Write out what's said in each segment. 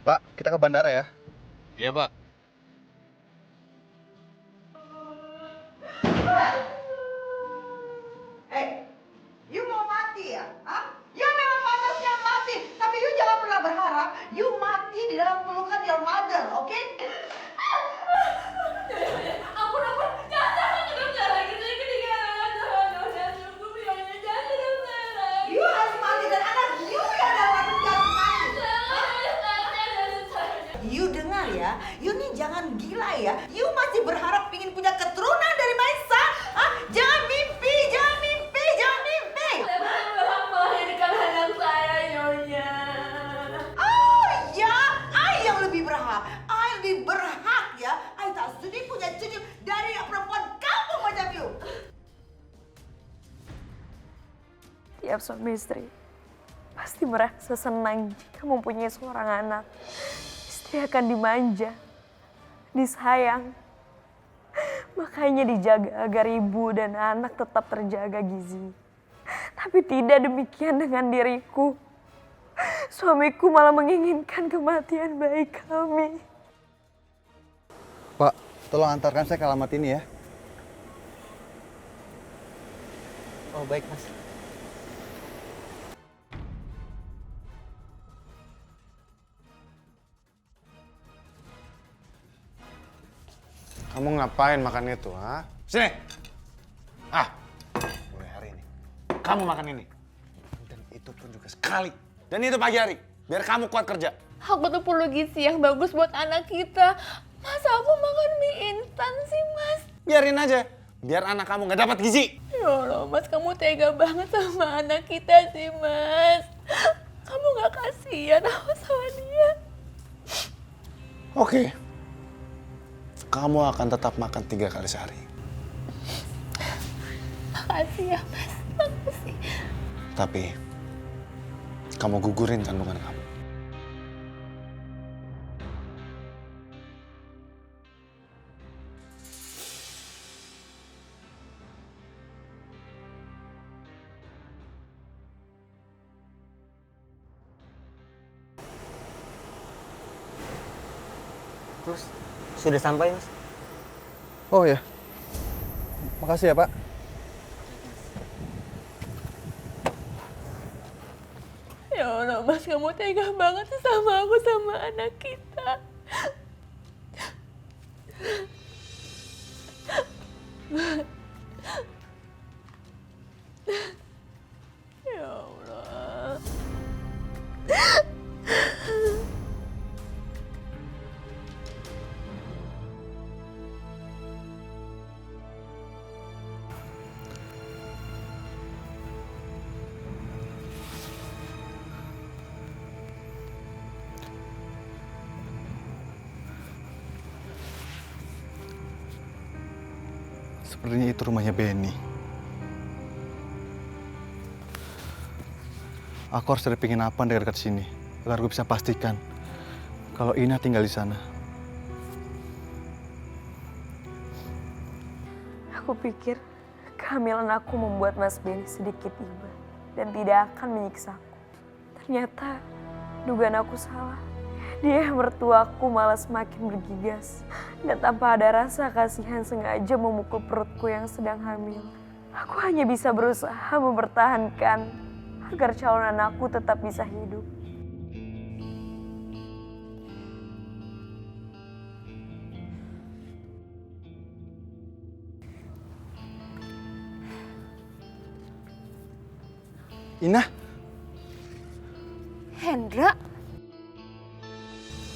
Pak, kita ke bandara ya. Iya, Pak. Eh, you mau mati ya? Hah? You memang pantasnya mati, tapi you jangan pernah berharap you mati di dalam pelukan your mother, oke? Ampun, ampun, jangan lagi, You harus mati dan anak you yang dapat mati. You dengar ya, you nih jangan gila ya. You masih berharap ingin punya keturunan dari Maisa? Hah? Jangan mimpi, jangan mimpi, jangan mimpi. Oh ya, I yang lebih berhak. I lebih berhak ya. I tak sudi punya cucu dari perempuan kampung macam you. Tiap suami istri pasti merasa senang jika mempunyai seorang anak. Istri akan dimanja, disayang. Makanya dijaga agar ibu dan anak tetap terjaga gizi. Tapi tidak demikian dengan diriku. Suamiku malah menginginkan kematian bayi kami. Pak, tolong antarkan saya ke alamat ini ya. Oh baik mas. Kamu ngapain makan itu, ha? Sini! Ah, mulai hari ini, kamu makan ini. Dan itu pun juga sekali. Dan itu pagi hari, biar kamu kuat kerja. Aku tuh perlu gizi yang bagus buat anak kita. Masa aku makan mie instan sih, Mas? Biarin aja, biar anak kamu nggak dapat gizi. Ya Allah, Mas, kamu tega banget sama anak kita sih, Mas. Kamu gak kasihan sama dia. Oke. Kamu akan tetap makan 3 kali sehari. Makasih ya, Mas. Makasih. Tapi, kamu gugurin kandungan kamu. Terus sudah sampai mas? Oh ya. Makasih ya, Pak. Ya Allah, Mas, kamu tega banget sih sama aku, sama anak kita. Ya Allah. Sepertinya itu rumahnya Benny. Aku harus cari penginapan dari dekat sini, agar gue bisa pastikan kalau Ina tinggal di sana. Aku pikir kehamilan aku membuat Mas Benny sedikit iba dan tidak akan menyiksaku. Ternyata dugaan aku salah. Dia mertuaku malah semakin bergigas dan tanpa ada rasa kasihan sengaja memukul perutku yang sedang hamil. Aku hanya bisa berusaha mempertahankan agar calon anakku tetap bisa hidup. Ina, Hendra,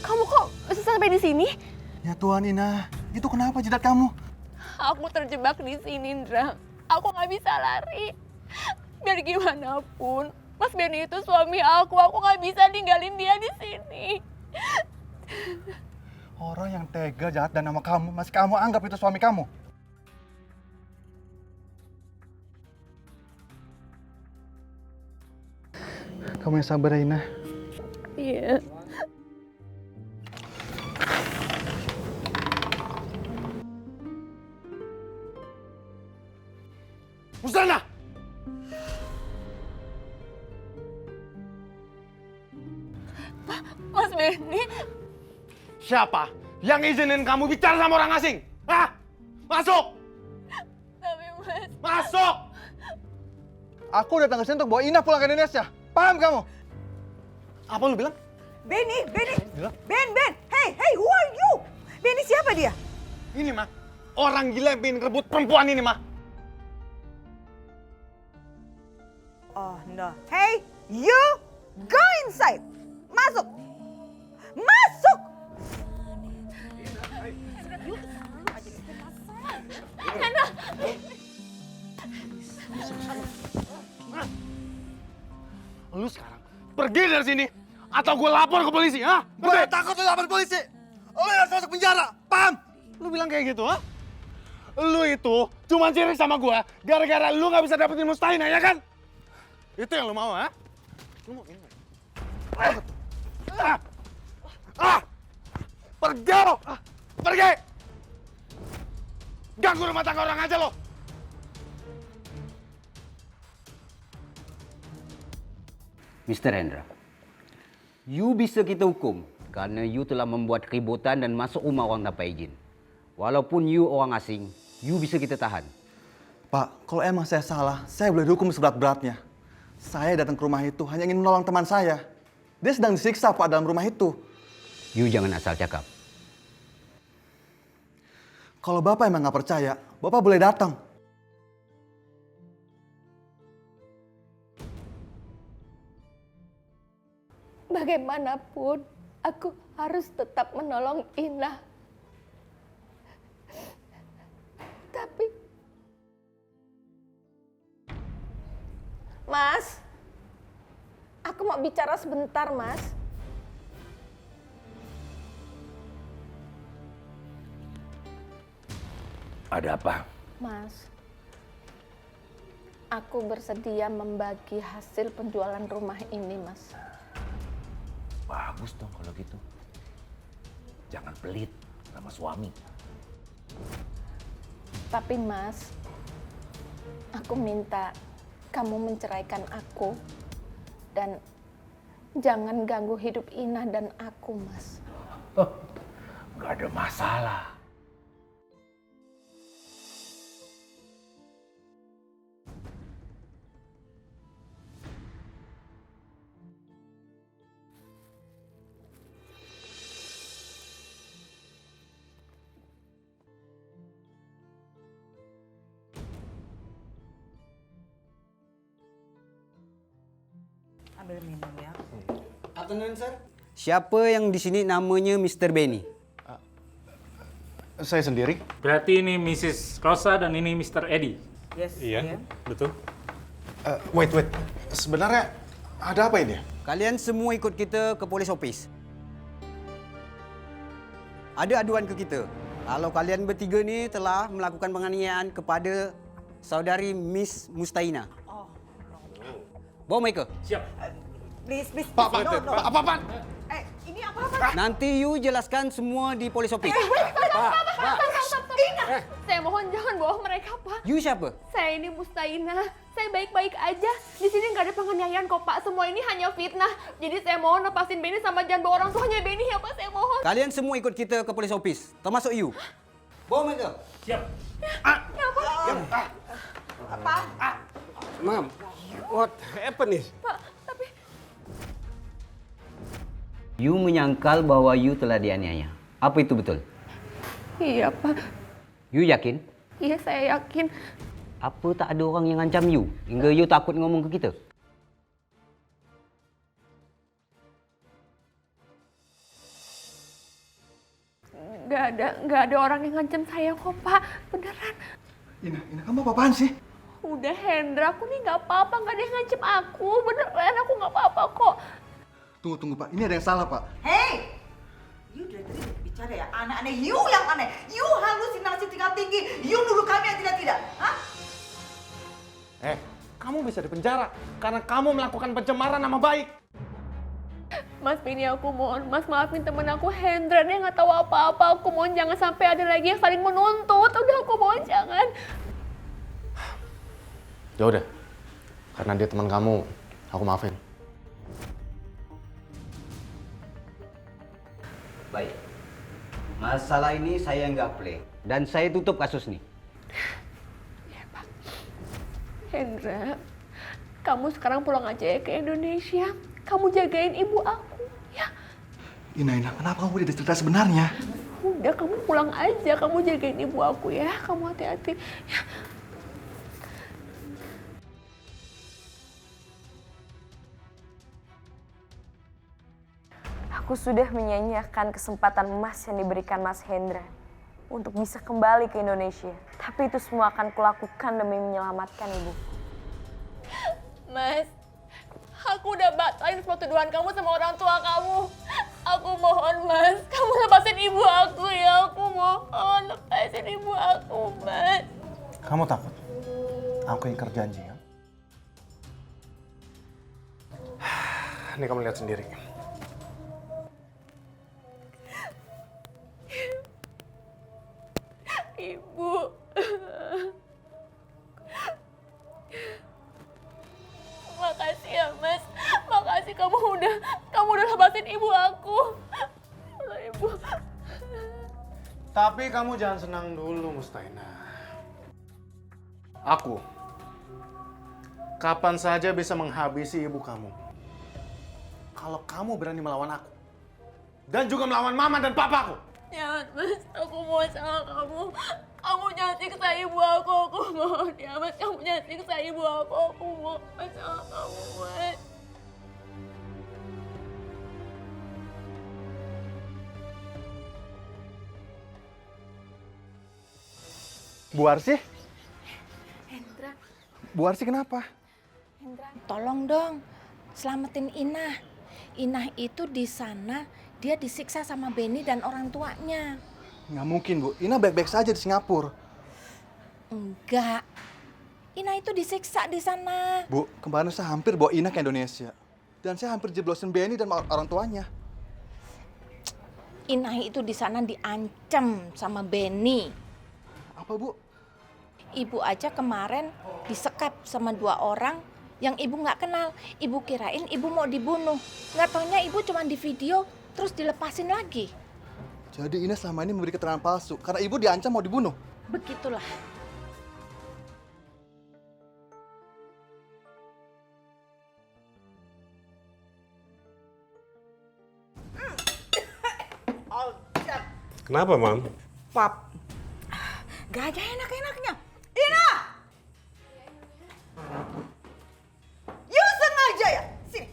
kamu kok bisa sampai di sini? ya Tuhan Ina, itu kenapa jidat kamu? Aku terjebak di sini, Indra. Aku nggak bisa lari. Biar gimana pun, Mas Benny itu suami aku nggak bisa ninggalin dia di sini. Orang yang tega jahat dan nama kamu, masih kamu anggap itu suami kamu? Kamu yang sabar ya, Ina. Iya. Musana! Mas Benny, Siapa yang izinin kamu bicara sama orang asing? Hah? Masuk! tapi Mas, Masuk! Aku datang ke sini untuk bawa Ina pulang ke Indonesia. Paham kamu? Apa lu bilang? Benny, Ben, hey, who are you? Benny siapa dia? Ini mah, orang gila yang pengen rebut perempuan ini mah. Oh no, hey, you go inside. Masuk. Lu sekarang pergi dari sini atau gue lapor ke polisi, ha? Gue takut lu lapor polisi. Lu harus masuk penjara. Paham? Lu bilang kayak gitu, ha? Lu itu cuma sirik sama gue gara-gara lu nggak bisa dapetin Mustahina, ya kan? Itu yang lu mau, ha? Lu mau ini? Pergi lo! Pergi! Ganggu rumah tangga orang aja lo! Mr. Hendra, you bisa kita hukum karena you telah membuat keributan dan masuk rumah orang tanpa izin. Walaupun you orang asing, you bisa kita tahan. Pak, kalau emang saya salah, saya boleh dihukum seberat-beratnya. Saya datang ke rumah itu hanya ingin menolong teman saya. Dia sedang disiksa, Pak, dalam rumah itu. You jangan asal cakap. Kalau Bapak emang nggak percaya, Bapak boleh datang. bagaimanapun aku harus tetap menolong Ina. Tapi, Mas, aku mau bicara sebentar, Mas. Ada apa? Mas, aku bersedia membagi hasil penjualan rumah ini, Mas. Bagus dong kalau gitu. Jangan pelit sama suami. Tapi Mas, aku minta kamu menceraikan aku dan jangan ganggu hidup Ina dan aku, Mas. Gak ada masalah. Ambil minum ya. Afternoon, sir. Siapa yang di sini namanya Mr. Benny? Saya sendiri. Berarti ini Mrs. Rosa dan ini Mr. Eddie. Yes. Iya, betul. Wait. Sebenarnya ada apa ini? Kalian semua ikut kita ke polis office. Ada aduan ke kita. Kalau kalian bertiga ni telah melakukan penganiayaan kepada saudari Miss Mustahina. Bawa mereka. Siap. Please. Pak, No. apa? Ini apa? Nanti you jelaskan semua di polis office. Saya mohon jangan bawa mereka, Pak. You siapa? Saya ini Mustahina. Saya baik-baik aja. Di sini nggak ada penganiayaan kok, Pak. Semua ini hanya fitnah. Jadi saya mohon lepasin Benny sama jangan bawa orang tuanya Benny ya, Pak. Saya mohon. Kalian semua ikut kita ke polis office, termasuk you. Bawa mereka. Siap. Ma'am, what happened? Pak, tapi You menyangkal bahwa you telah dianiaya. Apa itu betul? iya, Pak. You yakin? Iya, saya yakin. Apa tak ada orang yang ngancam you hingga you takut ngomong ke kita? Nggak ada orang yang ngancam saya kok, Pak. Beneran. Ina, kamu apa-apaan sih? Udah, Hendra, aku nih nggak apa-apa. Nggak ada yang ngancam aku. Beneran, aku nggak apa-apa kok. Tunggu, Pak. Ini ada yang salah, Pak. Hey! You dari tadi bicara ya, aneh-aneh. You yang aneh. You halusinasi tingkat tinggi. You nuduh kami yang tidak-tidak. Hah? Kamu bisa dipenjara karena kamu melakukan pencemaran nama baik. Mas Benny, aku mohon. Mas, maafin temen aku, Hendra. Dia nggak tahu apa-apa. Aku mohon jangan sampai ada lagi yang saling menuntut. Udah, aku mohon jangan. Ya udah, karena dia teman kamu, aku maafin. Baik. Masalah ini saya nggak play. Dan saya tutup kasus ini. Ya, Pak. Hendra, kamu sekarang pulang aja ya ke Indonesia. Kamu jagain ibu aku, ya. Ina, kenapa kamu tidak cerita sebenarnya? Udah, kamu pulang aja. Kamu jagain ibu aku ya. Kamu hati-hati. Ya. Aku sudah menyanyiakan kesempatan emas yang diberikan Mas Hendra untuk bisa kembali ke Indonesia. Tapi itu semua akan kulakukan demi menyelamatkan ibu. Mas, aku udah batalin semua tuduhan kamu sama orang tua kamu. Aku mohon, Mas, kamu lepasin ibu aku ya. Aku mohon, lepasin ibu aku, Mas. Kamu takut? Aku ingkar janji ya. Ini kamu lihat sendiri. Ibu. Makasih ya, Mas. Makasih kamu udah lepasin ibu aku. Halo, Ibu. Tapi kamu jangan senang dulu, Mustaina. Aku kapan saja bisa menghabisi ibu kamu. Kalau kamu berani melawan aku. Dan juga melawan mama dan papaku. Jangan, Mas. Aku mau sama kamu. Kamu jangan siksa ibu aku mohon ya, Mas. Kamu jangan siksa ibu aku mau sama kamu, Mas. Bu Arsy? Hendra, Bu Arsy kenapa? tolong dong, selamatin Inah. Inah itu di sana, dia disiksa sama Benny dan orang tuanya. Nggak mungkin, Bu. Ina baik-baik saja di Singapura. Enggak, Inah itu disiksa di sana. Bu, kemarin saya hampir bawa Ina ke Indonesia. Dan saya hampir jeblosin Benny dan orang tuanya. Inah itu di sana diancam sama Benny. Apa, Bu? Ibu aja kemarin disekap sama 2 orang yang ibu nggak kenal. Ibu kirain ibu mau dibunuh. Nggak taunya ibu cuma di video terus dilepasin lagi. Jadi Ina selama ini memberi keterangan palsu karena ibu diancam mau dibunuh. Begitulah. Kenapa, Mam? Pap. Gak ada enak-enaknya. Ina! You sengaja ya? Sini.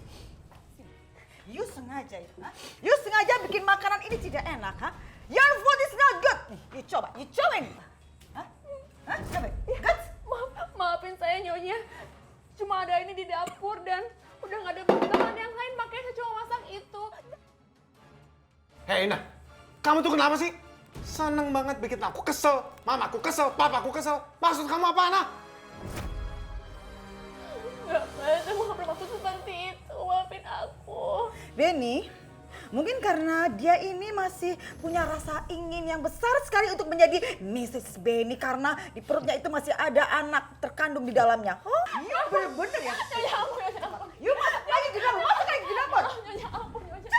You sengaja ya? Ha? You sengaja bikin makanan ini tidak enak, ha? Your food is not good. Nih, you coba ini. Hah? Hah? Coba. Good? Maafin saya, Nyonya. Cuma ada ini di dapur dan udah nggak ada bahan yang lain, makanya saya cuma masak itu. Hei, Ina. Kamu tuh kenapa sih? Seneng banget bikin aku kesel. Mamaku kesel, papaku kesel. Maksud kamu apa, Ana? Nggak, Mas. Saya nggak bermaksud seperti itu. Maafin aku. Benny, mungkin karena dia ini masih punya rasa ingin yang besar sekali untuk menjadi Mrs. Benny karena di perutnya itu masih ada anak terkandung di dalamnya. Oh, iya bener-bener ya. Nyonya ampun, Nyonya ampun. Yuk masuk lagi ke dapur, masuk lagi ke dapur. Nyonya ampun, Nyonya.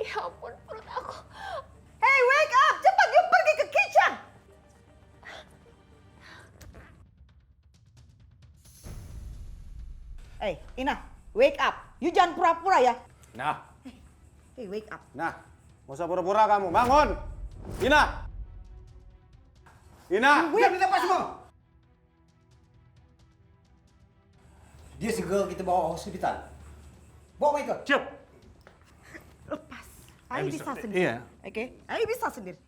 Ya ampun, perut aku. Hey, wake up! Cepat, yuk pergi ke kitchen! Hey, Ina, wake up. You jangan pura-pura ya. Nah, Hey, wake up. Nah, nggak usah pura-pura kamu. Bangun! Ina! Ina! Diam di tempat semua. Dia segera kita bawa ke hospital. Bawa mereka. Siap. Lepas. Ayo bisa bisa. sendiri. Iya. Oke? Ayo bisa sendiri.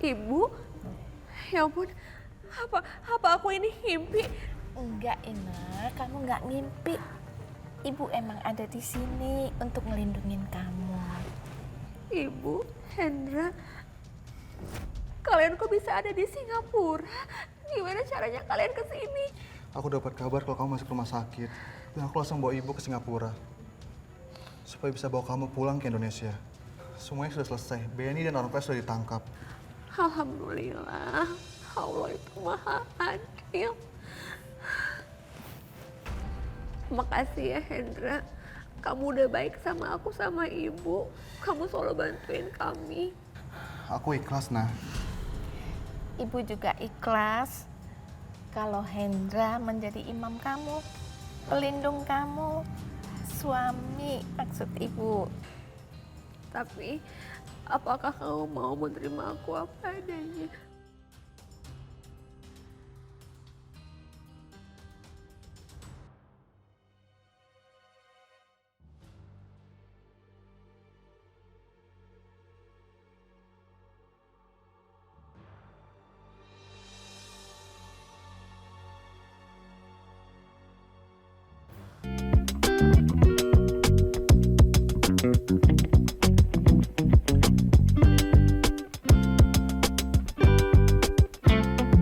Ibu? Ya ampun. Apa aku ini ngimpi? Enggak, Ina, kamu nggak ngimpi. Ibu emang ada di sini untuk ngelindungin kamu. Ibu, Hendra. Kalian kok bisa ada di Singapura? Gimana caranya kalian ke sini? Aku dapat kabar kalau kamu masuk rumah sakit. Dan aku langsung bawa ibu ke Singapura. Supaya bisa bawa kamu pulang ke Indonesia. Semuanya sudah selesai. Benny dan orang tua sudah ditangkap. Alhamdulillah. Allah itu maha adil. Makasih ya Hendra. Kamu udah baik sama aku sama ibu. Kamu selalu bantuin kami. Aku ikhlas, nah. Ibu juga ikhlas kalau Hendra menjadi imam kamu, pelindung kamu, suami maksud ibu. Tapi apakah kamu mau menerima aku apa adanya?